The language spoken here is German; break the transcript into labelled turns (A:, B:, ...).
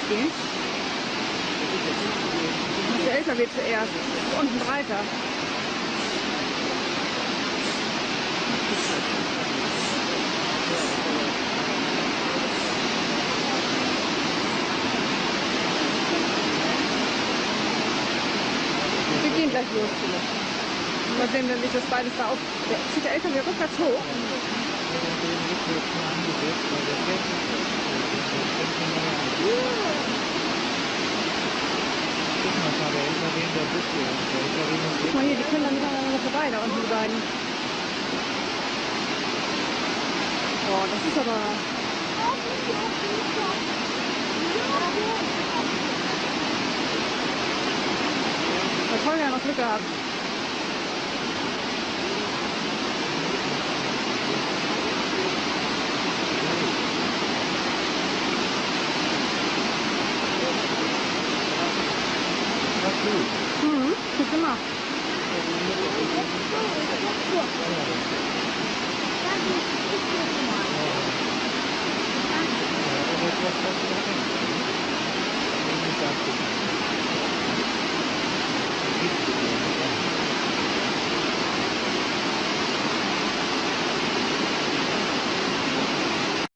A: gehen. Der LKW zuerst. Unten breiter. Wir gehen gleich los, Philipp. Mal sehen, wenn sich das beides da auf... Zieht der LKW rückwärts hoch? Guck mal hier, die können dann miteinander vorbei, da unten die beiden. Boah, das ist aber... Hat Holger noch Glück gehabt.